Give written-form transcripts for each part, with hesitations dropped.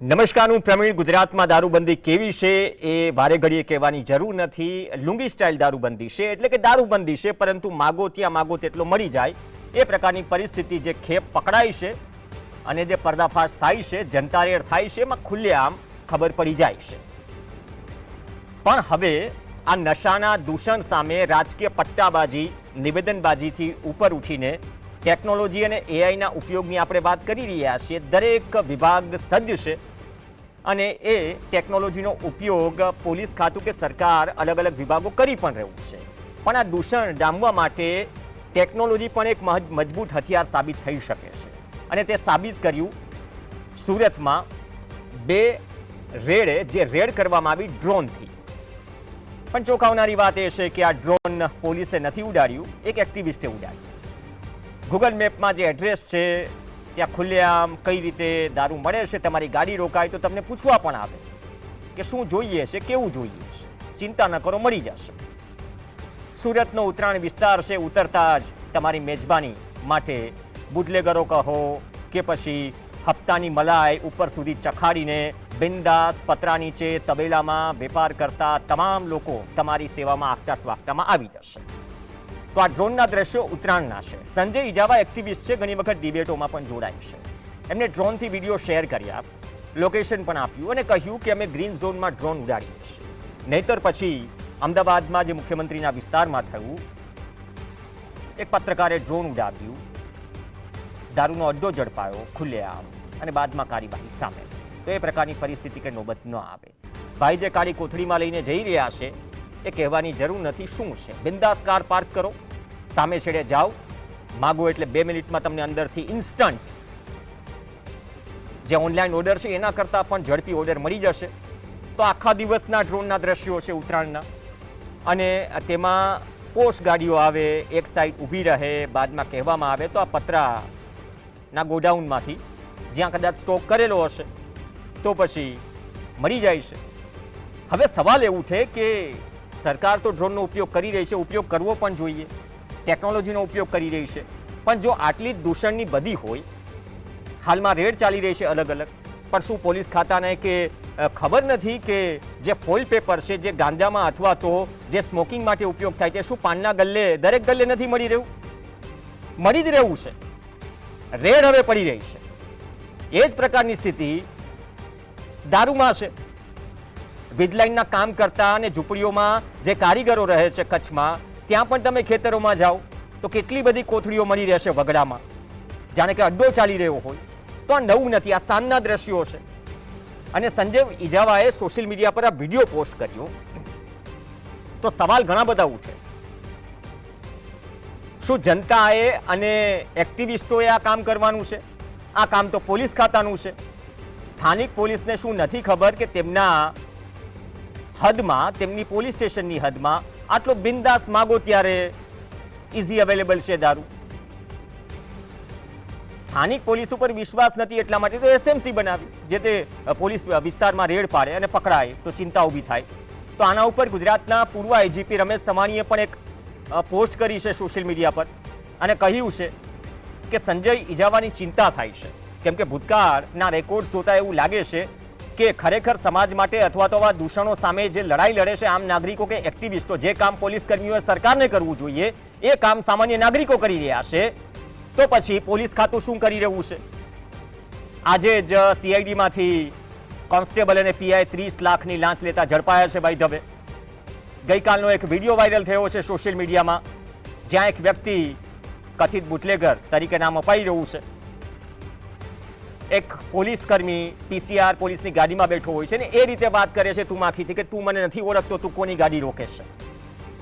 નમસ્કાર, હું પ્રવીણ. ગુજરાતમાં દારૂબંધી કેવી છે એ વારે ઘડીએ કહેવાની જરૂર નથી. લુંગી સ્ટાઇલ દારૂબંધી છે એટલે કે દારૂબંધી છે, પરંતુ માગો ત્યાં માગો તેટલો મળી જાય એ પ્રકારની પરિસ્થિતિ જે ખેપ પકડાય છે અને જે પર્દાફાશ થાય છે, જનતા રેડ થાય છે, એમાં ખુલ્લેઆમ ખબર પડી જાય છે. પણ હવે આ નશાના દૂષણ સામે રાજકીય પટ્ટાબાજી, નિવેદનબાજીથી ઉપર ઉઠીને ટેકનોલોજી અને એઆઈના ઉપયોગની આપણે વાત કરી રહ્યા છીએ. દરેક વિભાગ સજ્જ છે અને એ ટેકનોલોજીનો ઉપયોગ પોલીસ ખાતું કે સરકાર અલગ અલગ વિભાગો કરી પણ રહ્યું છે. પણ આ દૂષણ ડામવા માટે ટેકનોલોજી પણ એક મજબૂત હથિયાર સાબિત થઈ શકે છે અને તે સાબિત કર્યું સુરતમાં બે રેડે, જે રેડ કરવામાં આવી ડ્રોનથી. પણ ચોંકાવનારી વાત એ છે કે આ ડ્રોન પોલીસે નથી ઉડાડ્યું, એક એક્ટિવિસ્ટે ઉડાડ્યું. ગૂગલ મેપમાં જે એડ્રેસ છે ત્યાં ખુલ્લેઆમ કઈ રીતે દારૂ મળે છે, તમારી ગાડી રોકાય તો તમને પૂછવા પણ આવે કે શું જોઈએ છે, કેવું જોઈએ છે. ચિંતા ન કરો, મળી જશે. સુરતનો ઉત્તરાયણ વિસ્તાર છે, ઉતરતા જ તમારી મેજબાની માટે બુટલેગરો કહો કે પછી હપ્તાની મલાઈ ઉપર સુધી ચખાડીને બિંદાસ પતરા નીચે તબેલામાં વેપાર કરતા તમામ લોકો તમારી સેવામાં આગતા સ્વાગતામાં આવી જશે. તો આ ડ્રોનના દ્રશ્યો ઉત્તરાયણના છે. સંજય ઇજાવા એક્ટિવિસ્ટ છે, ઘણી વખત ડિબેટોમાં પણ જોડાય છે. એમને ડ્રોનથી વિડીયો શેર કર્યા, લોકેશન પણ આપ્યું અને કહ્યું કે અમે ગ્રીન ઝોનમાં ડ્રોન ઉડાડીએ છીએ. નહીતર પછી અમદાવાદમાં જે મુખ્યમંત્રીના વિસ્તારમાં થયું, એક પત્રકારે ડ્રોન ઉડાવ્યું, દારૂનો અડ્ડો ઝડપાયો ખુલ્લેઆમ અને બાદમાં કાર્યવાહી સામે. તો એ પ્રકારની પરિસ્થિતિ કે નોબત ન આવે. ભાઈ જે કાળી કોથળીમાં લઈને જઈ રહ્યા છે એ કહેવાની જરૂર નથી શું છે. બિંદાસ કાર પાર્ક કરો, સામે છેડે જાઓ, માગો એટલે 2 મિનિટમાં તમને અંદરથી ઇન્સ્ટન્ટ જે ઓનલાઈન ઓર્ડર છે એના કરતાં પણ ઝડપી ઓર્ડર મળી જશે. તો આખા દિવસના ડ્રોનના દ્રશ્યો છે ઉત્તરાયણના, અને તેમાં પોસ્ટ ગાડીઓ આવે, એક સાઈડ ઊભી રહે, બાદમાં કહેવામાં આવે તો આ પતરાના ગોડાઉનમાંથી જ્યાં કદાચ સ્ટોક કરેલો હશે તો પછી મળી જાય છે. હવે સવાલ એ ઉઠે કે સરકાર તો ડ્રોનનો ઉપયોગ કરી રહી છે, ઉપયોગ કરવો પણ જોઈએ, ટેકનોલોજીનો ઉપયોગ કરી રહી છે, પણ જો આટલી દૂષણની બધી હોય, હાલમાં રેડ ચાલી રહી છે અલગ અલગ, પણ શું પોલીસ ખાતાને કે ખબર નથી કે જે ફોઇલ પેપર છે, જે ગાંજામાં અથવા તો જે સ્મોકિંગ માટે ઉપયોગ થાય છે, શું પાનના ગલ્લે દરેક ગલ્લે નથી મળી રહ્યું? મળી જ રહ્યું છે. રેડ હવે પડી રહી છે. એ જ પ્રકારની સ્થિતિ દારૂમાં છે. વીજલાઈનના કામ કરતા અને ઝૂંપડીઓમાં જે કારીગરો રહે છે કચ્છમાં, ત્યાં પણ તમે ખેતરોમાં જાઓ તો કેટલી બધી કોથળીઓ મળી રહેશે વગડામાં, જાણે કે અડ્ડો ચાલી રહ્યો હોય. તો આ નવું નથી, આ સાંજના દ્રશ્યો છે. અને સંજય ઇજાવાએ સોશિયલ મીડિયા પર આ વિડીયો પોસ્ટ કર્યો તો સવાલ ઘણા બધા ઉઠે. શું જનતાએ અને એક્ટિવિસ્ટોએ આ કામ કરવાનું છે? આ કામ તો પોલીસ ખાતાનું છે. સ્થાનિક પોલીસને શું નથી ખબર કે તેમના હદમાં, તેમની પોલીસ સ્ટેશનની હદમાં આટલો બિંદાસ માગો ત્યારે ઇઝી અવેલેબલ છે દારૂ? સ્થાનિક પોલીસ ઉપર વિશ્વાસ નથી એટલા માટે તો એસએમસી બનાવી, જે તે પોલીસ વિસ્તારમાં રેડ પાડે અને પકડાય તો ચિંતા ઊભી થાય. તો આના ઉપર ગુજરાતના પૂર્વ આઈજીપી રમેશ સવાણીએ પણ એક પોસ્ટ કરી છે સોશિયલ મીડિયા પર અને કહ્યું છે કે સંજય ઇજાવાની ચિંતા થાય છે, કેમ કે ભૂતકાળના રેકોર્ડ જોતા એવું લાગે છે કે ખરેખર સમાજ માટે અથવા તો આ દૂષણો સામે જે લડાઈ લડે છે આમ નાગરિકો કે એક્ટિવિસ્ટો, જે કામ પોલીસ કર્મીઓએ સરકારને કરવું જોઈએ એ કામ સામાન્ય નાગરિકો કરી રહ્યા છે, તો પછી પોલીસ ખાતું શું કરી રહ્યું છે? આજે જ સીઆઈડીમાંથી કોન્સ્ટેબલ અને પીઆઈ 30 લાખની લાંચ લેતા ઝડપાયા છે બાય ધ વે. ગઈકાલનો એક વિડીયો વાયરલ થયો છે સોશિયલ મીડિયામાં, જ્યાં એક વ્યક્તિ કથિત બુટલેગર તરીકે નામ અપાઈ રહ્યું છે. એક પોલીસ કર્મી પીસીઆર પોલીસની ગાડીમાં બેઠો હોય છે ને એ રીતે વાત કરે છે તું માખીથી કે તું મને નથી ઓળખતો, તું કોની ગાડી રોકે છે.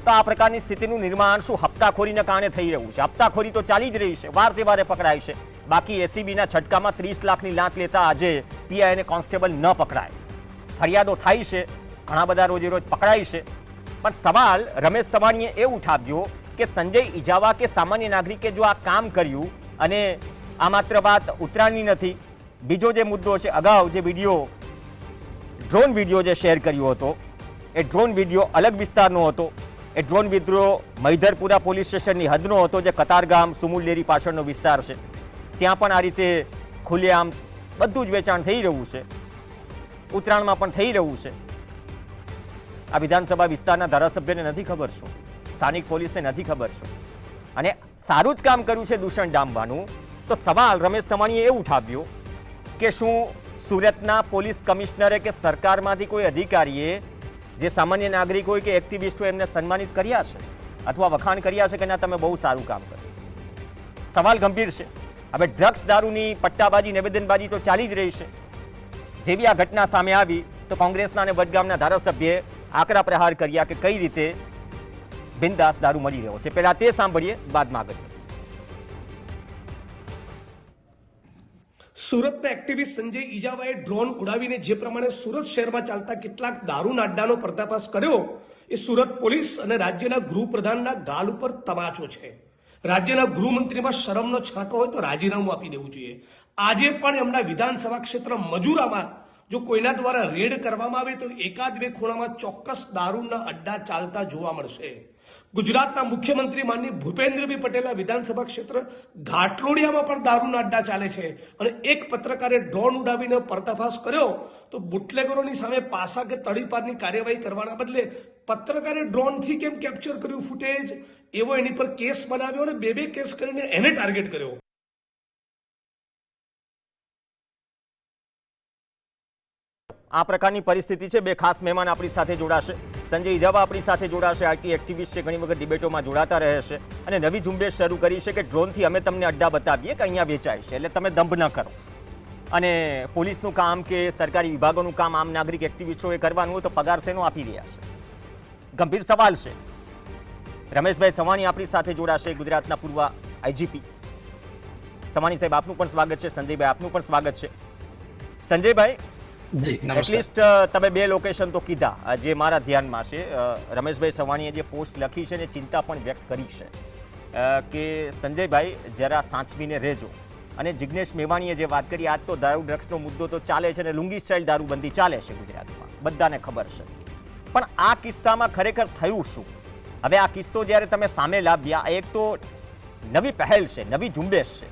તો આ પ્રકારની સ્થિતિનું નિર્માણ શું હપ્તાખોરીના કારણે થઈ રહ્યું છે? હપ્તાખોરી તો ચાલી જ રહી છે, વાર તહેવારે પકડાય છે. બાકી એસીબીના છટકામાં 30 લાખની લાંચ લેતા આજે પીઆઈ અને કોન્સ્ટેબલ ન પકડાય. ફરિયાદો થાય છે, ઘણા બધા રોજે રોજ પકડાય છે. પણ સવાલ રમેશ સવાણીએ એ ઉઠાવ્યો કે સંજય ઇજાવા કે સામાન્ય નાગરિકે જો આ કામ કર્યું, અને આ માત્ર વાત ઉત્તરાયણની નથી, બીજો જે મુદ્દો છે, અગાઉ જે વિડીયો ડ્રોન વિડીયો જે શેર કર્યો હતો એ ડ્રોન વિડીયો અલગ વિસ્તારનો હતો. એ ડ્રોન વિડીયો મૈધરપુરા પોલીસ સ્ટેશનની હદનો હતો, જે કતારગામ સુમુલ ડેરી પાછળનો વિસ્તાર છે. ત્યાં પણ આ રીતે ખુલ્લેઆમ બધું જ વેચાણ થઈ રહ્યું છે. ઉત્તરાયણમાં પણ થઈ રહ્યું છે. આ વિધાનસભા વિસ્તારના ધારાસભ્યને નથી ખબર શું, સ્થાનિક પોલીસને નથી ખબર શું, અને સારું જ કામ કર્યું છે દૂષણ ડામવાનું. તો સવાલ રમેશ સવાણીએ એ ઉઠાવ્યો કે શું સુરતના પોલીસ કમિશનરે કે સરકારમાંથી કોઈ અધિકારીએ જે સામાન્ય નાગરિક હોય કે એક્ટિવિસ્ટ હોય એમને સન્માનિત કર્યા છે અથવા વખાણ કર્યા છે કે ના તમે બહુ સારું કામ કર્યું? સવાલ ગંભીર છે. હવે ડ્રગ્સ દારૂની પટ્ટાબાજી નિવેદનબાજી તો ચાલી જ રહી છે. જેવી આ ઘટના સામે આવી તો કોંગ્રેસના અને વડગામના ધારાસભ્યએ આકરા પ્રહાર કર્યા કે કઈ રીતે બિનદાસ દારૂ મળી રહ્યો છે. પહેલા તે સાંભળીએ, બાદમાં આગળ. સુરતના એક્ટિવિસ્ટ સંજય ઈજાવાએ ડ્રોન ઉડાવીને જે પ્રમાણે સુરત શહેરમાં ચાલતા કેટલાક દારૂના અડ્ડાનો પર્દાફાશ કર્યો એ સુરત પોલીસ અને રાજ્યના ગૃહપ્રધાનના ગાલ ઉપર તમાચો છે. રાજ્યના ગૃહમંત્રીમાં શરમનો છાંટો હોય તો રાજીનામું આપી દેવું જોઈએ. આજે પણ એમના વિધાનસભા ક્ષેત્ર મજુરામાં જો કોઈના દ્વારા રેડ કરવામાં આવે તો એકાદ બે ખૂણામાં ચોક્કસ દારૂના અડ્ડા ચાલતા જોવા મળશે. ગુજરાતના મુખ્યમંત્રી માનની ભૂપેન્દ્રભાઈ પટેલના વિધાનસભા ક્ષેત્ર ઘાટલોડિયામાં પણ દારૂના અડ્ડા ચાલે છે અને એક પત્રકારે ડ્રોન ઉડાવીને પર્દાફાશ કર્યો તો બુટલેગરોની સામે પાસા કે તડીપારની કાર્યવાહી કરવાના બદલે પત્રકારે ડ્રોનથી કેમ કેપ્ચર કર્યું ફૂટેજ એવો એની પર કેસ બનાવ્યો અને બે કેસ કરીને એને ટાર્ગેટ કર્યો. આ પ્રકારની પરિસ્થિતિ છે. બે ખાસ મહેમાન આપણી સાથે જોડાશે. સંજય ઈજાવા આપણી સાથે જોડાશે, આઈટી એક્ટિવિસ્ટ છે, ઘણી વખત ડિબેટોમાં જોડાતા રહે છે અને નવી ઝુંબેશ શરૂ કરી છે કે ડ્રોનથી અમે તમને અડ્ડા બતાવીએ કે અહીંયા વેચાય છે એટલે તમે દંભ ન કરો. અને પોલીસનું કામ કે સરકારી વિભાગોનું કામ આમ નાગરિક એક્ટિવિસ્ટોએ કરવાનું હોય તો પગાર શેનો આપી રહ્યા છે? ગંભીર સવાલ છે. રમેશભાઈ સવાણી આપણી સાથે જોડાશે, ગુજરાતના પૂર્વ આઈજીપી. સવાણી સાહેબ આપનું પણ સ્વાગત છે. સંજયભાઈ આપનું પણ સ્વાગત છે. સંજયભાઈ, એટલીસ્ટ તમે બે લોકેશન તો કીધા જે મારા ધ્યાનમાં છે. રમેશભાઈ સવાણીએ જે પોસ્ટ લખી છે ને ચિંતા પણ વ્યક્ત કરી છે કે સંજયભાઈ જરા સાચવીને રહેજો. અને જિગ્નેશ મેવાણીએ જે વાત કરી, આજ તો દારૂ ડ્રગ્સનો મુદ્દો તો ચાલે છે અને લુંગી સ્ટાઇલ દારૂબંધી ચાલે છે ગુજરાતમાં, બધાને ખબર છે. પણ આ કિસ્સામાં ખરેખર થયું શું? હવે આ કિસ્સો જ્યારે તમે સામે લાવ્યા, એક તો નવી પહેલ છે, નવી ઝુંબેશ છે.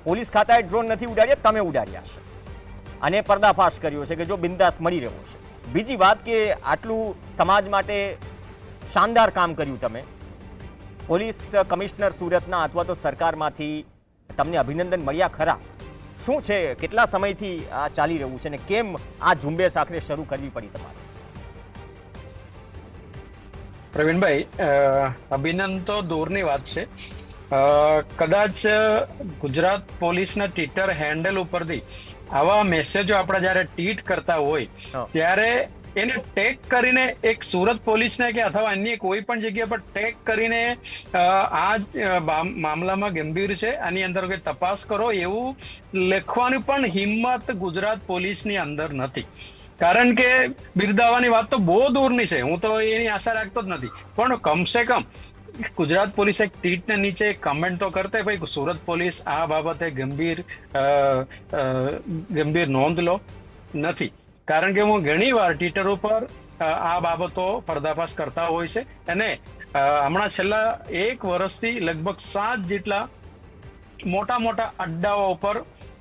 પોલીસ ખાતાએ ડ્રોન નથી ઉડાડ્યા, તમે ઉડાડ્યા છે અને પર્દાફાશ કર્યો છે કે જો બિંદાસ મળી રહ્યો છે. બીજી વાત કે આટલું સમાજ માટે શાનદાર કામ કર્યું તમે. પોલીસ કમિશનર સુરતના અથવા તો સરકારમાંથી તમને અભિનંદન મળ્યા ખરા? શું છે, કેટલા સમયથી આ ચાલી રહ્યું છે અને કેમ આ ઝુંબેશ આખરે શરૂ કરવી પડી તમારે? પ્રવીણભાઈ, અભિનંદન તો દૂરની વાત છે. કદાચ ગુજરાત પોલીસના ટ્વિટર હેન્ડલ ઉપરથી આવા મેસેજો આપણે જયારે ટ્વીટ કરતા હોય ત્યારે એને ટેગ કરીને એક સુરત પોલીસને કે અથવા અન્ય કોઈ પણ જગ્યા પર ટેગ કરીને આ મામલામાં ગંભીર છે, આની અંદર કોઈ તપાસ કરો એવું લખવાની પણ હિંમત ગુજરાત પોલીસની અંદર નથી. કારણ કે બિરદાવાની વાત તો બહુ દૂરની છે, હું તો એની આશા રાખતો જ નથી. પણ કમસે કમ ગુજરાત પોલીસ એક ટ્વીટને નીચે કમેન્ટ તો કરતે ભાઈ સુરત પોલીસ આ બાબતે ગંભીર નોંધ લો નથી. કારણ કે હું ઘણી વાર ટ્વિટર ઉપર આ બાબતો પર્દાફાશ કરતા હોય છે અને હમણાં છેલ્લા 1 વર્ષથી લગભગ 7 જેટલા મોટા મોટા અડ્ડાઓ ઉપર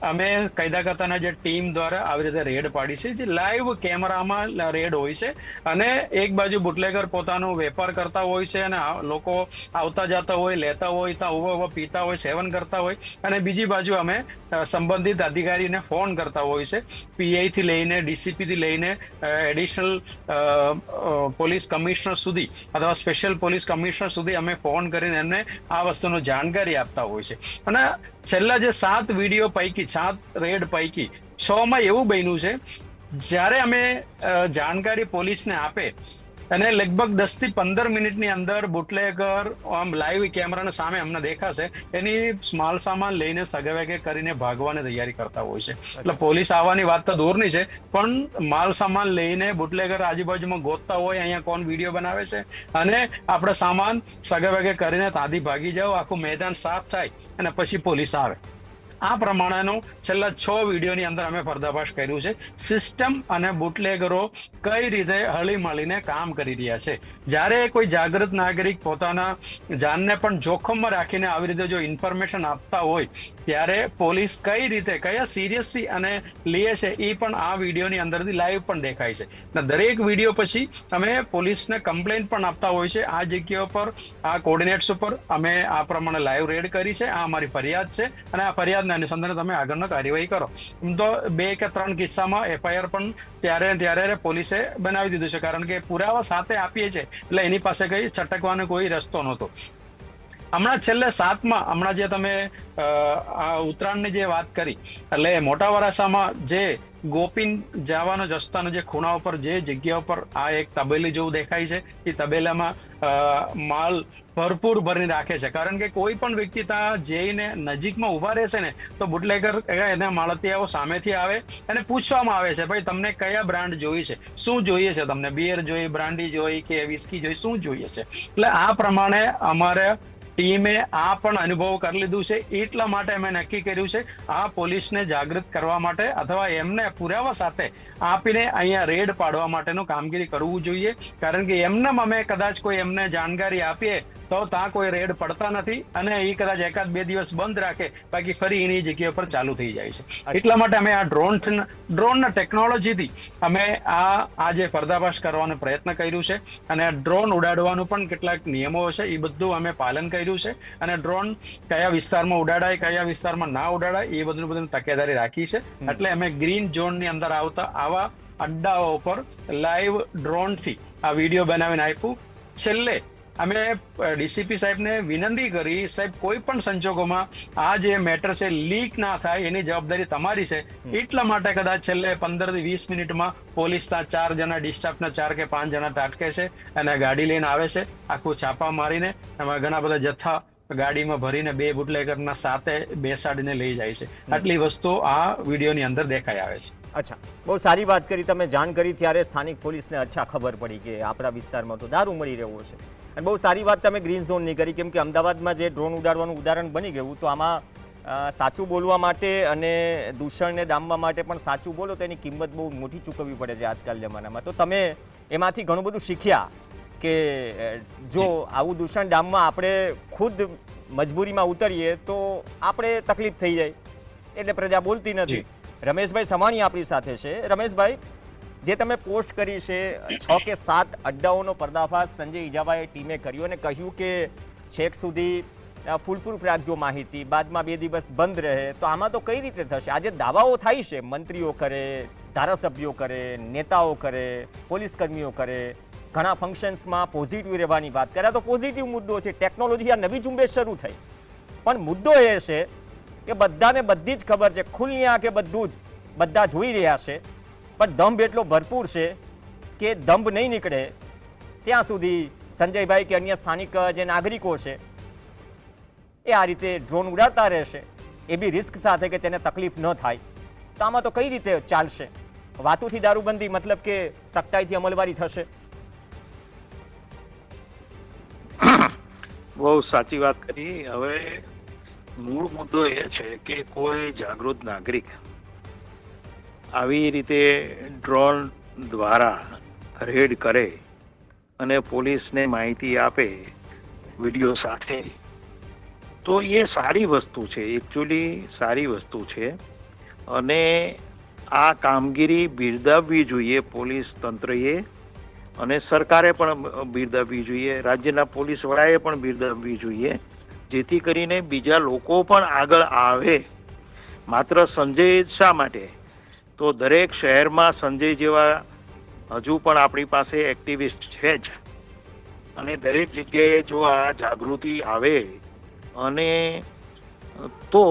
અમે કાયદા કરતાના જે ટીમ દ્વારા આવી રીતે રેડ પાડી છે, જે લાઈવ કેમેરામાં રેડ હોય છે અને એક બાજુ બુટલેગર પોતાનો વેપાર કરતા હોય છે અને લોકો આવતા જતા હોય, લેતા હોય, ત્યાં ઉભા પીતા હોય, સેવન કરતા હોય અને બીજી બાજુ અમે સંબંધિત અધિકારીને ફોન કરતા હોય છે. પીઆઈ થી લઈને ડીસીપી થી લઈને એડિશનલ પોલીસ કમિશનર સુધી અથવા સ્પેશિયલ પોલીસ કમિશનર સુધી અમે ફોન કરીને એમને આ વસ્તુનો જાણકારી આપતા હોય છે. અને છેલ્લા જે 7 વિડીયો પૈકી 7 રેડ પૈકી 6 માં એવું બન્યું છે જ્યારે અમે જાણકારી પોલીસને આપે અને લગભગ 10 થી 15 મિનિટની અંદર બુટલેગર આમ લાઈવ કેમેરાના સામે અમને દેખાશે એની માલ સામાન લઈને સગવેગે કરીને ભાગવાની તૈયારી કરતા હોય છે. એટલે પોલીસ આવવાની વાત તો દૂરની છે, પણ માલ સામાન લઈને બુટલેગર આજુબાજુમાં ગોતતા હોય અહીંયા કોણ વિડીયો બનાવે છે અને આપણે સામાન સગવેગે કરીને તાંધી ભાગી જાવ, આખું મેદાન સાફ થાય અને પછી પોલીસ આવે. આ પ્રમાણેનું છેલ્લા 6 વિડીયોની અંદર અમે પર્દાફાશ કર્યું છે. સિસ્ટમ અને બુટલેગરો કઈ રીતે હળી મળીને કામ કરી રહ્યા છે. જ્યારે કોઈ જાગૃત નાગરિક પોતાના જાનને પણ જોખમમાં રાખીને આવી રીતે જો ઇન્ફોર્મેશન આપતા હોય ત્યારે પોલીસ કઈ રીતે કયા સિરિયસલી અને લે છે એ પણ આ વિડીયોની અંદરથી લાઈવ પણ દેખાય છે. દરેક વિડીયો પછી અમે પોલીસને કમ્પ્લેન્ટ પણ આપતા હોય છે. આ જગ્યા પર આ કોર્ડિનેટ્સ ઉપર અમે આ પ્રમાણે લાઈવ રેડ કરી છે, આ અમારી ફરિયાદ છે અને આ ફરિયાદના અનુસંધાને તમે આગળનો કાર્યવાહી કરો. તો 2 કે 3 કિસ્સામાં FIR પણ ત્યારે પોલીસે બનાવી દીધું છે, કારણ કે પુરાવા સાથે આપીએ છીએ એટલે એની પાસે કઈ છટકવાનો કોઈ રસ્તો નહોતો. હમણાં છેલ્લે 7માં હમણાં જે તમે આ ઉત્તરાયણની જે વાત કરી, એટલે મોટા વરાસામાં જે ગોપીન જવાનો રસ્તાનો જે ખૂણા ઉપર જે જગ્યા ઉપર આ એક તબેલી જેવું દેખાય છે, એ તબેલામાં માલ ભરપૂર ભરીને રાખે છે, કારણ કે કોઈ પણ વ્યક્તિ ત્યાં જઈને નજીકમાં ઉભા રહેશે ને તો બુટલેગર એના માળતિયાઓ સામેથી આવે અને પૂછવામાં આવે છે, ભાઈ તમને કયા બ્રાન્ડ જોઈએ છે, શું જોઈએ છે, તમને બિયર જોઈએ, બ્રાન્ડી જોઈએ કે વિસ્કી જોઈએ, શું જોઈએ છે. એટલે આ પ્રમાણે અમારે ટીમે આ પણ અનુભવ કરી લીધું છે. એટલા માટે અમે નક્કી કર્યું છે આ પોલીસને જાગૃત કરવા માટે અથવા એમને પુરાવા સાથે આપીને અહીંયા રેડ પાડવા માટેનું કામગીરી કરવું જોઈએ, કારણ કે એમને અમે કદાચ કોઈ એમને જાણકારી આપીએ તો ત્યાં કોઈ રેડ પડતા નથી અને એ કદાચ 1-2 દિવસ બંધ રાખે, બાકી ફરી એની જગ્યા પર ચાલુ થઈ જાય છે. એટલા માટે અમે આ ડ્રોનના ટેકનોલોજીથી અમે આ જે પર્દાફાશ કરવાનો પ્રયત્ન કર્યું છે અને ડ્રોન ઉડાડવાનું પણ કેટલાક નિયમો છે એ બધું અમે પાલન કર્યું છે અને ડ્રોન કયા વિસ્તારમાં ઉડાડાય કયા વિસ્તારમાં ના ઉડાડાય એ બધું તકેદારી રાખી છે. એટલે અમે ગ્રીન ઝોનની અંદર આવતા આવા અડ્ડાઓ પર લાઈવ ડ્રોનથી આ વિડીયો બનાવીને આપ્યું. છેલ્લે અમે ડીસીપી સાહેબને વિનંતી કરી, સાહેબ કોઈ પણ સંજોગોમાં આ જે મેટર છે લીક ના થાય એની જવાબદારી તમારી છે. એટલા માટે કદાચ છેલ્લે 15 થી 20 મિનિટમાં પોલીસના 4 જણા ડિસ્ટાફના 4 કે 5 જણા તાટકે છે અને ગાડી લઈને આવે છે, આખું છાપા મારીને એમાં ઘણા બધા જથ્થા ગાડીમાં ભરીને 2 બુટલેગરના સાથે બેસાડીને લઈ જાય છે. આટલી વસ્તુ આ વિડીયોની અંદર દેખાઈ આવે છે. અચ્છા, બહુ સારી વાત કરી તમે. જાણ કરી ત્યારે સ્થાનિક પોલીસને ખબર પડી કે આપણા વિસ્તારમાં તો દારૂ મળી રહ્યો છે. અને બહુ સારી વાત તમે ગ્રીન ઝોનની કરી, કેમ કે અમદાવાદમાં જે ડ્રોન ઉડાડવાનું ઉદાહરણ બની ગયું, તો આમાં સાચું બોલવા માટે અને દૂષણને ડામવા માટે પણ સાચું બોલો તો એની કિંમત બહુ મોટી ચૂકવવી પડે છે આજકાલ જમાનામાં. તો તમે એમાંથી ઘણું બધું શીખ્યા કે જો આવું દૂષણ ડામમાં આપણે ખુદ મજબૂરીમાં ઉતરીએ તો આપણે તકલીફ થઈ જાય, એટલે પ્રજા બોલતી નથી. રમેશભાઈ સવાણી આપણી સાથે છે. રમેશભાઈ, જે તમે પોસ્ટ કરી છે 6 કે 7 અડ્ડાઓનો પર્દાફાશ સંજય ઇજાવાએ ટીમે કર્યો અને કહ્યું કે છેક સુધી ફૂલપ્રૂફ રાખજો માહિતી, બાદમાં 2 દિવસ બંધ રહે, તો આમાં તો કઈ રીતે થશે? આજે દાવાઓ થાય છે, મંત્રીઓ કરે, ધારાસભ્યો કરે, નેતાઓ કરે, પોલીસ કર્મીઓ કરે, ઘણા ફંક્શન્સમાં પોઝિટિવ રહેવાની વાત કરે, તો પોઝિટિવ મુદ્દો છે. ટેકનોલોજી આ નવી ઝુંબેશ શરૂ થઈ, પણ મુદ્દો એ છે કે બધાને બધી જ ખબર છે, ખુલ્લી આંખે બધું જ બધા જોઈ રહ્યા છે, પણ દંભ એટલો ભરપૂર છે કે દંભ નહીં નીકળે ત્યાં સુધી સંજયભાઈ કે અન્ય સ્થાનિક જે નાગરિકો છે એ આ રીતે ડ્રોન ઉડાડતા રહેશે, એ બી રિસ્ક સાથે કે તેને તકલીફ ન થાય. તો આમાં તો કઈ રીતે ચાલશે? વાતોથી દારૂબંધી મતલબ કે સખ્તાઈથી અમલવારી થશે? બહુ સાચી વાત કરી. હવે મૂળ મુદ્દો એ છે કે કોઈ જાગૃત નાગરિક આવી રીતે ડ્રોન દ્વારા રેડ કરે અને પોલીસને માહિતી આપે વિડીયો સાથે, તો એ સારી વસ્તુ છે, એકચ્યુઅલી સારી વસ્તુ છે અને આ કામગીરી બિરદાવવી જોઈએ પોલીસ તંત્રએ અને સરકારે પણ બિરદાવવી જોઈએ, રાજ્યના પોલીસ વડાએ પણ બિરદાવવી જોઈએ, જેથી કરીને બીજા લોકો પણ આગળ આવે. માત્ર સંજય શા માટે? તો દરેક શહેરમાં સંજય જેવા હજુ પણ આપણી પાસે એક્ટિવિસ્ટ છે જ, અને દરેક જગ્યાએ જો આ જાગૃતિ આવે અને તો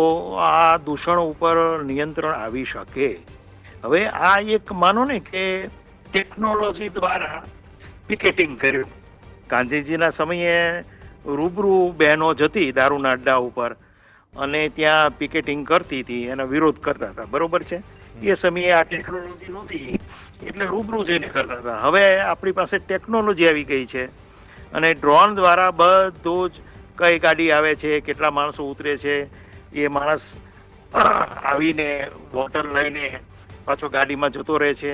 આ દૂષણ ઉપર નિયંત્રણ આવી શકે. હવે આ એક માનો ને કે ટેકનોલોજી દ્વારા પિકેટિંગ કર્યું. ગાંધીજીના સમયે રૂબરૂ બહેનો જતી દારૂના અડ્ડા ઉપર અને ત્યાં પિકેટિંગ કરતી હતી, એનો વિરોધ કરતા હતા, બરોબર છે. એ સમયે આ ટેકનોલોજી નહોતી એટલે રૂબરૂ જઈને કરતા હતા. હવે આપણી પાસે ટેકનોલોજી આવી ગઈ છે અને ડ્રોન દ્વારા બધું જ કઈ ગાડી આવે છે, કેટલા માણસો ઉતરે છે, એ માણસ આવીને બોટલ લઈને પાછો ગાડીમાં જતો રહે છે.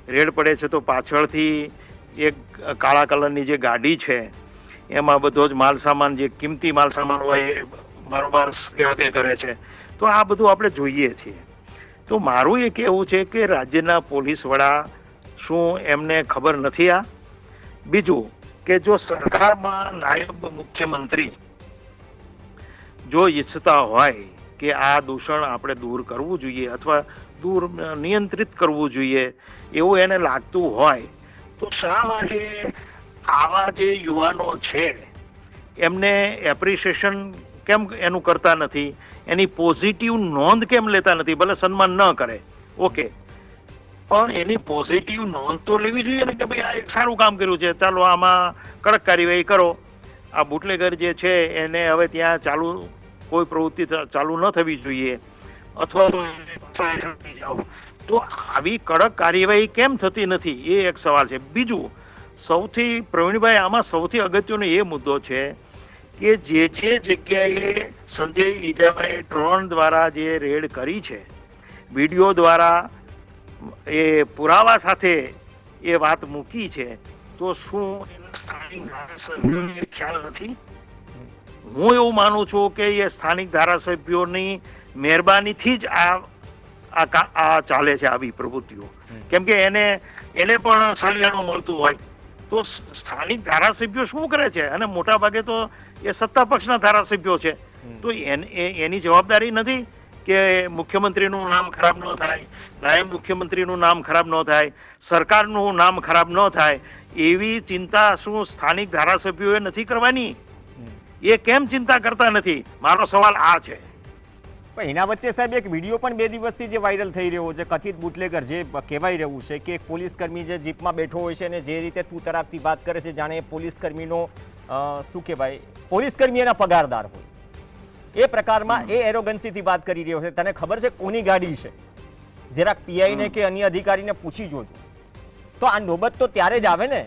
રેડ પડે છે તો પાછળથી જે કાળા કલરની જે ગાડી છે એમાં બધો જ માલસામાન, જે કિંમતી માલસામાન હોય એ બારોબાર સેવકે કરે છે. તો આ બધું આપણે જોઈએ છીએ. તો મારું એ કહેવું છે કે રાજ્યના પોલીસ વડા શું એમને ખબર નથી આ? બીજું કે જો સરકારમાં નાયબ મુખ્યમંત્રી જો ઈચ્છતા હોય કે આ દૂષણ આપણે દૂર કરવું જોઈએ અથવા દૂર નિયંત્રિત કરવું જોઈએ એવું એને લાગતું હોય તો શા માટે આવા જે યુવાનો છે એમને એપ્રિસિએશન કેમ એનું કરતા નથી? એની પોઝિટિવ નોંધ કેમ લેતા નથી? ભલે સન્માન ન કરે, ઓકે, પણ એની પોઝિટિવ નોંધ તો લેવી જોઈએ ને કે ભાઈ આ એક સારું કામ કર્યું છે, ચાલો આમાં કડક કાર્યવાહી કરો. આ બુટલેગર જે છે એને હવે ત્યાં કોઈ પ્રવૃત્તિ ચાલુ ન થવી જોઈએ, અથવા તો જાઓ. તો આવી કડક કાર્યવાહી કેમ થતી નથી એ એક સવાલ છે. બીજું, પ્રવીણભાઈ, આમાં સૌથી અગત્યનો એ મુદ્દો છે કે જે જગ્યાએ સંજય ઈજાભાઈ ડ્રોન દ્વારા જે રેડ કરી છે, વિડીયો દ્વારા એ પુરાવા સાથે એ વાત મૂકી છે, તો શું સ્થાનિક ધારાસભ્યોને ખ્યાલ નથી? હું એવું માનું છું કે એ સ્થાનિક ધારાસભ્યોની મહેરબાનીથી જ આ ચાલે છે આવી પ્રવૃત્તિઓ. કેમ કે એને પણ સલિયાણું મળતું હોય તો સ્થાનિક ધારાસભ્યો શું કરે છે? અને મોટા ભાગે તો એ સત્તા પક્ષના ધારાસભ્યો છે. તો એની જવાબદારી નથી કે મુખ્યમંત્રીનું નામ ખરાબ ન થાય, નાયબ મુખ્યમંત્રીનું નામ ખરાબ ન થાય, સરકારનું નામ ખરાબ ન થાય, એવી ચિંતા શું સ્થાનિક ધારાસભ્યોએ નથી કરવાની? એ કેમ ચિંતા કરતા નથી? મારો સવાલ આ છે. પણ એના વચ્ચે સાહેબ એક વિડીયો પણ 2 દિવસથી જે વાયરલ થઈ રહ્યો છે, કથિત બુટલેગર જે કહેવાય રહ્યું છે કે એક પોલીસ કર્મી જે જીપમાં બેઠો હોય છે અને જે રીતે તું તરાપથી વાત કરે છે જાણે પોલીસ કર્મીનો શું કહેવાય, પોલીસ કર્મી એના પગારદાર હોય એ પ્રકારમાં એ એરોગન્સીથી વાત કરી રહ્યો છે. તને ખબર છે કોની ગાડી છે? જરાક પીઆઈને કે અન્ય અધિકારીને પૂછી જોજો. તો આ નોબત તો ત્યારે જ આવે ને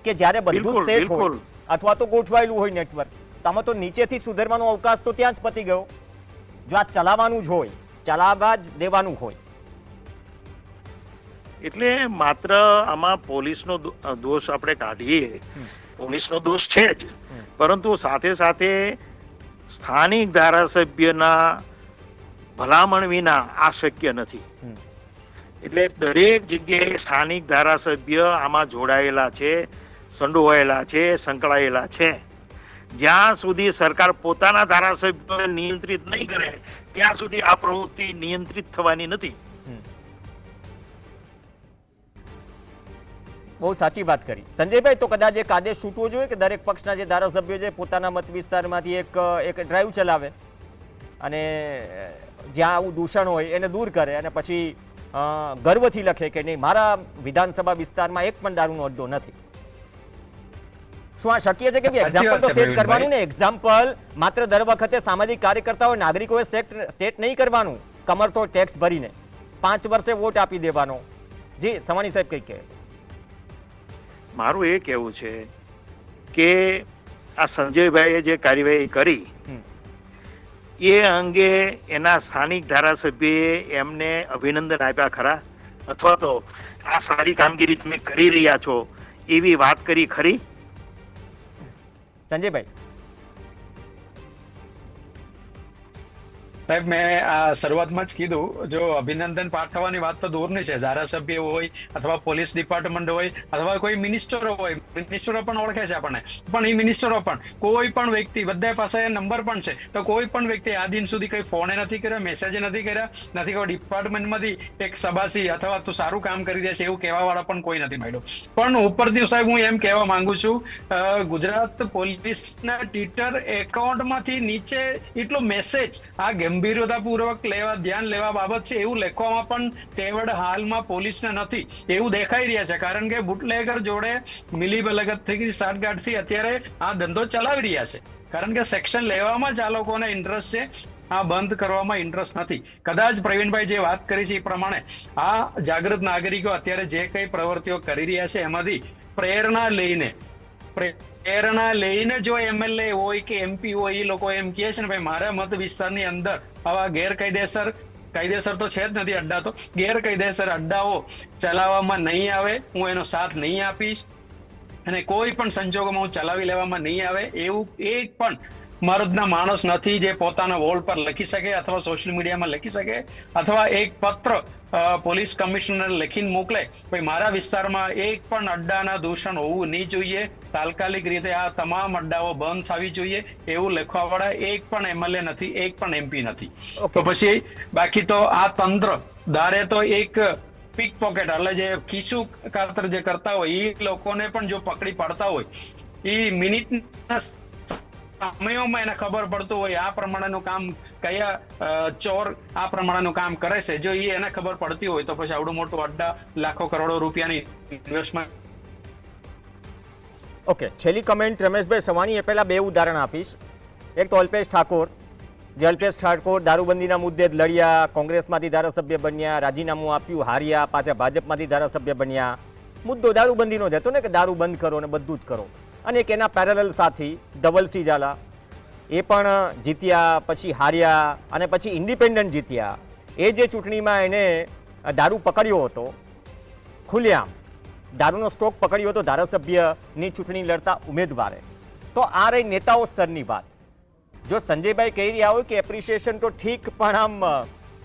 કે જ્યારે બધું સેટ હોય અથવા તો ગોઠવાયેલું હોય નેટવર્ક. તમે તો નીચેથી સુધરવાનો અવકાશ તો ત્યાં જ પતી ગયો. જો આ ચલાવવાનું જ હોય, ચલાવવા જ દેવાનું હોય. એટલે માત્ર આમાં પોલીસનો દોષ આપણે કાઢીએ, પોલીસનો દોષ છે જ, પરંતુ સાથે સાથે સ્થાનિક ધારાસભ્યના ભલામણ વિના આ શક્ય નથી. એટલે દરેક જગ્યાએ સ્થાનિક ધારાસભ્ય આમાં જોડાયેલા છે, સંડોવાયેલા છે, સંકળાયેલા છે. જ્યાં સુધી સરકાર પોતાના ધારાસભ્યોને નિયંત્રિત નહીં કરે ત્યાં સુધી આ પ્રવૃત્તિ નિયંત્રિત થવાની નથી. બહુ સાચી વાત કરી સંજયભાઈ. તો કદાચ એક આદેશ છૂટવો જોઈએ કે દરેક પક્ષના જે ધારાસભ્યો છે પોતાના મત વિસ્તારમાંથી એક ડ્રાઈવ ચલાવે અને જ્યાં આવું દૂષણ હોય એને દૂર કરે અને પછી ગર્વથી લખે કે નહીં, મારા વિધાનસભા વિસ્તારમાં એક પણ દારૂનો અડ્ડો નથી. શું આ શક્ય છે કે એક્ઝામ્પલ તો સેટ કરવાનું ને? એક્ઝામ્પલ માત્ર દર વખતે સામાજિક કાર્યકર્તાઓ નાગરિકોએ સેટ નહીં કરવાનું, કમર તો ટેક્સ ભરીને 5 વર્ષે વોટ આપી દેવાનો. જી સવાણી સાહેબ કઈ કહે છે? મારું એ કહેવું છે કે આ સંજયભાઈએ જે કાર્યવાહી કરી એ અંગે એના સ્થાનિક ધારાસભ્યએ એમને અભિનંદન આપ્યા ખરા? અથવા તો આ સારી કામગીરી તમે કરી રહ્યા છો એવી વાત કરી ખરી? સંજયભાઈ સાહેબ, મેં આ શરૂઆતમાં જ કીધું, જો અભિનંદન પાઠવવાની વાત તો દૂરની છે. ધારાસભ્ય હોય અથવા પોલીસ ડિપાર્ટમેન્ટ હોય અથવા કોઈ મિનિસ્ટરો હોય, મિનિસ્ટરો પણ ઓળખે છે આપણને, પણ એ મિનિસ્ટરો પણ કોઈ પણ વ્યક્તિ, બધા પાસે નંબર પણ છે, તો કોઈ પણ વ્યક્તિ આ દિન સુધી કઈ ફોને નથી કર્યા, મેસેજ નથી કર્યા, નથી કોઈ ડિપાર્ટમેન્ટમાંથી એક સબાસી અથવા તો સારું કામ કરી રહ્યા છે એવું કહેવા વાળા પણ કોઈ નથી મળ્યો. પણ ઉપરથી સાહેબ હું એમ કહેવા માંગુ છું, ગુજરાત પોલીસના ટ્વિટર એકાઉન્ટમાંથી નીચે એટલો મેસેજ આ ગંભીરતાપૂર્વક ધ્યાન લેવા બાબત છે એવું લખવામાં પણ તેવડ હાલમાં પોલીસને નથી એવું દેખાઈ રહ્યા છે. કારણ કે બુટલેગર જોડે મિલીભગતથી સાઠગાંઠથી અત્યારે આ ધંધો ચલાવી રહ્યા છે. કારણ કે સેક્શન લેવામાં જ આ લોકોને ઇન્ટરેસ્ટ છે, આ બંધ કરવામાં ઇન્ટરેસ્ટ નથી. કદાચ પ્રવીણભાઈ જે વાત કરી છે એ પ્રમાણે આ જાગૃત નાગરિકો અત્યારે જે કઈ પ્રવૃત્તિઓ કરી રહ્યા છે એમાંથી પ્રેરણા લઈને પ્રેરણા લઈને જો એમએલએ હોય કે એમપી હોય એ લોકો એમ કહે છે ને ભાઈ મારા મત વિસ્તારની અંદર આવા કાયદેસર તો છે જ નથી અડ્ડા, તો ગેરકાયદેસર અડ્ડાઓ ચલાવવામાં નહીં આવે, હું એનો સાથ નહીં આપીશ અને કોઈ પણ સંજોગોમાં હું ચલાવી લેવામાં નહીં આવે એવું એક પણ મર્દના માણસ નથી જે પોતાના વોલ પર લખી શકે અથવા સોશિયલ મીડિયામાં લખી શકે અથવા એક પત્ર પોલીસ કમિશનર લખીને મોકલે ભાઈ મારા વિસ્તારમાં એક પણ અડ્ડાના દૂષણ હોવું નહીં જોઈએ, તાત્કાલિક રીતે આ તમામ અડ્ડાઓ બંધ થવી જોઈએ, એવું લખવાવાળા એક પણ એમએલએ નથી, એક પણ એમપી નથી. તો પછી બાકી તો આ તંત્ર ધારે તો એક પિક પોકેટ એટલે જે ખિસ્સુ કાતર જે કરતા હોય એ લોકોને પણ જો પકડી પાડતા હોય એ મિનિટના સમયોમાં એને ખબર પડતું હોય આ પ્રમાણેનું કામ કયા ચોર આ પ્રમાણેનું કામ કરે છે, જો એને ખબર પડતી હોય તો પછી આવડું મોટું અડ્ડા લાખો કરોડો રૂપિયાની ઇન્વેસ્ટમેન્ટ. ઓકે, છેલ્લી કમેન્ટ રમેશભાઈ સવાણી. એ પહેલા બે ઉદાહરણ આપીશ. એક તો અલ્પેશ ઠાકોર, જે અલ્પેશ ઠાકોર દારૂબંધીના મુદ્દે જ લડ્યા, કોંગ્રેસમાંથી ધારાસભ્ય બન્યા, રાજીનામું આપ્યું, હાર્યા, પાછા ભાજપમાંથી ધારાસભ્ય બન્યા. મુદ્દો દારૂબંધીનો જ હતો ને કે દારૂ બંધ કરો ને બધું જ કરો. અને એક એના પેરેલલ સાથી ધવલસિંહ ઝાલા, એ પણ જીત્યા, પછી હાર્યા અને પછી ઇન્ડિપેન્ડન્ટ જીત્યા. એ જે ચૂંટણીમાં એને દારૂ પકડ્યો હતો, ખુલ્લેઆમ દારૂનો સ્ટોક પકડ્યો હતો ધારાસભ્યની ચૂંટણી લડતા ઉમેદવારે. તો આ રહી નેતાઓ સ્તરની વાત. જો સંજયભાઈ કહી રહ્યા હોય કે એપ્રિસિએશન તો ઠીક, પણ આમ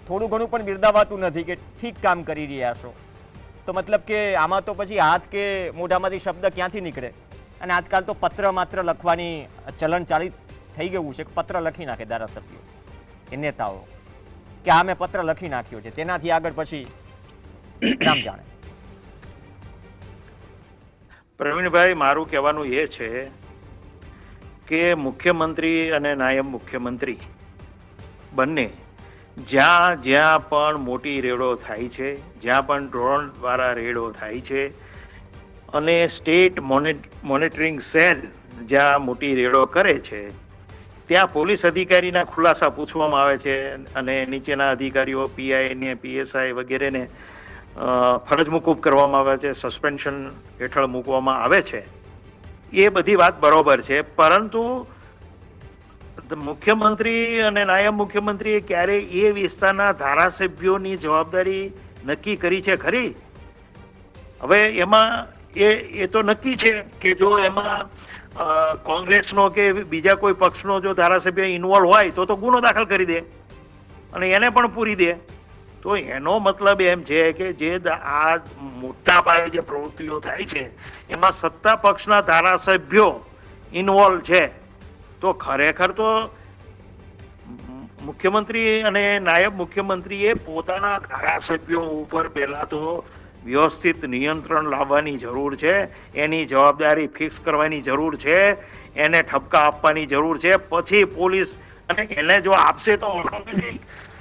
થોડું ઘણું પણ બિરદાવાતું નથી કે ઠીક કામ કરી રહ્યા છો, તો મતલબ કે આમાં તો પછી હાથ કે મોઢામાંથી શબ્દ ક્યાંથી નીકળે? અને આજકાલ તો પત્ર માત્ર લખવાની ચલણ ચાલી થઈ ગયું છે કે પત્ર લખી નાખે ધારાસભ્યો કે નેતાઓ કે આ મેં પત્ર લખી નાખ્યો છે, તેનાથી આગળ પછી રામ જાણે. પ્રવીણભાઈ, મારું કહેવાનું એ છે કે મુખ્યમંત્રી અને નાયબ મુખ્યમંત્રી બંને જ્યાં જ્યાં પણ મોટી રેડો થાય છે, જ્યાં પણ ડ્રોન દ્વારા રેડો થાય છે અને સ્ટેટ મોનિટરિંગ સેલ જ્યાં મોટી રેડો કરે છે ત્યાં પોલીસ અધિકારીના ખુલાસા પૂછવામાં આવે છે અને નીચેના અધિકારીઓ પીઆઈ ને પીએસઆઈ વગેરેને ફરજ મોકૂફ કરવામાં આવે છે, સસ્પેન્શન હેઠળ મૂકવામાં આવે છે. એ બધી વાત બરોબર છે, પરંતુ મુખ્યમંત્રી અને નાયબ મુખ્યમંત્રીએ ક્યારે એ વિસ્તારના ધારાસભ્યોની જવાબદારી નક્કી કરી છે ખરી? હવે એમાં એ તો નક્કી છે કે જો એમાં કોંગ્રેસનો કે બીજા કોઈ પક્ષનો જો ધારાસભ્ય ઇન્વોલ્વ હોય તો ગુનો દાખલ કરી દે અને એને પણ પૂરી દે. તો એનો મતલબ એમ છે કે જે આ મોટા પાયે જે પ્રવૃત્તિઓ થાય છે એમાં સત્તા પક્ષના ધારાસભ્યો ઇન્વોલ્વ છે. તો ખરેખર તો મુખ્યમંત્રી અને નાયબ મુખ્યમંત્રીએ પોતાના ધારાસભ્યો ઉપર પહેલા તો વ્યવસ્થિત નિયંત્રણ લાવવાની જરૂર છે, એની જવાબદારી ફિક્સ કરવાની જરૂર છે, એને ઠપકા આપવાની જરૂર છે. પછી પોલીસ અને એને જો આપશે તો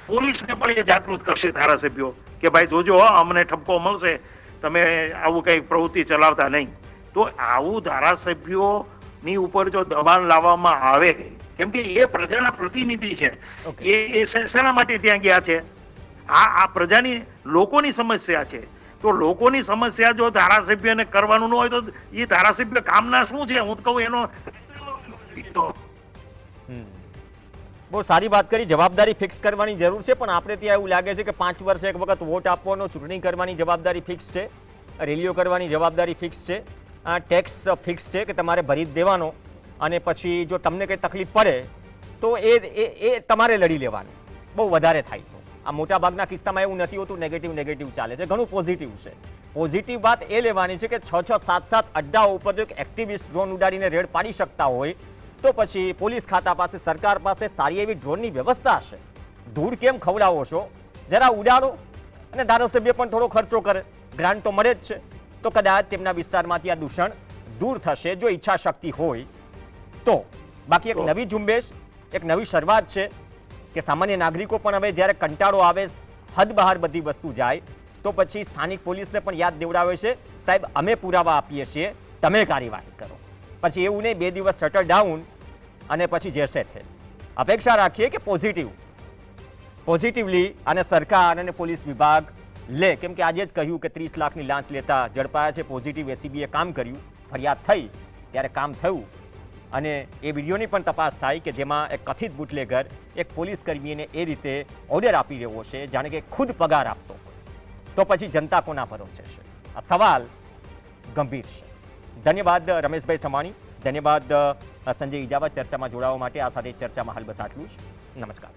પોલીસને પણ એ જાગૃત કરશે ધારાસભ્યો કે ભાઈ જોજો અમને ઠપકો મળશે, તમે આવું કઈ પ્રવૃત્તિ ચલાવતા નહીં. તો આવું ધારાસભ્યોની ઉપર જો દબાણ લાવવામાં આવે, કેમ કે એ પ્રજાના પ્રતિનિધિ છે, એ શેના માટે ત્યાં ગયા છે? આ પ્રજાની લોકોની સમસ્યા છે. તો લોકોની સમસ્યા જો ધારાસભ્યને કરવાનું ન હોય તો એ ધારાસભ્ય કામના શું છે? હું કહું એનો બહુ સારી વાત કરી. જવાબદારી ફિક્સ કરવાની જરૂર છે, પણ આપણે ત્યાં એવું લાગે છે કે 5 વર્ષે એક વખત વોટ આપવાનો, ચૂંટણી કરવાની જવાબદારી ફિક્સ છે, રેલીઓ કરવાની જવાબદારી ફિક્સ છે, ટેક્સ ફિક્સ છે કે તમારે ભરી જ દેવાનો અને પછી જો તમને કંઈ તકલીફ પડે તો એ તમારે લડી લેવાનું. બહુ વધારે થાય તો આ મોટાભાગના કિસ્સામાં એવું નથી હોતું. નેગેટિવ ચાલે છે, ઘણું પોઝિટિવ છે. પોઝિટિવ વાત એ લેવાની છે કે 6-6, 7-7 અડ્ડાઓ ઉપર જો એક એક્ટિવિસ્ટ ડ્રોન ઉડાડીને રેડ પાડી શકતા હોય તો પછી પોલીસ ખાતા પાસે, સરકાર પાસે સારી એવી ડ્રોનની વ્યવસ્થા હશે. ધૂળ કેમ ખવડાવો છો? જરા ઉડાડો અને ધારાસભ્ય પણ થોડો ખર્ચો કરે, ગ્રાન્ટ તો મળે જ છે, તો કદાચ તેમના વિસ્તારમાંથી આ દૂષણ દૂર થશે જો ઈચ્છા શક્તિ હોય તો. બાકી એક નવી ઝુંબેશ, એક નવી શરૂઆત છે કે સામાન્ય નાગરિકો પણ હવે જ્યારે કંટાળો આવે, હદ બહાર બધી વસ્તુ જાય તો પછી સ્થાનિક પોલીસને પણ યાદ દેવડાવે છે, સાહેબ અમે પુરાવા આપીએ છીએ, તમે કાર્યવાહી કરો. પછી એવું નહીં 2 દિવસ શટર ડાઉન અને પછી જેસે છે. અપેક્ષા રાખીએ કે પોઝિટિવલી અને સરકાર અને પોલીસ વિભાગ લે, કેમ કે આજે જ કહ્યું કે 30 લાખની લાંચ લેતા ઝડપાયા છે. પોઝિટિવ એસીબીએ કામ કર્યું, ફરિયાદ થઈ ત્યારે કામ થયું અને એ વિડીયોની પણ તપાસ થાય કે જેમાં એક કથિત બુટલેગર એક પોલીસ કર્મીને એ રીતે ઓર્ડર આપી રહ્યો છે જાણે કે ખુદ પગાર આપતો હોય તો પછી જનતા કોના ભરોસે છે? આ સવાલ ગંભીર છે. ધન્યવાદ રમેશભાઈ સમાણી, ધન્યવાદ સંજય ઇજાવા ચર્ચામાં જોડાવા માટે. આ સાથે ચર્ચામાં હાલ બસ આટલું જ. નમસ્કાર.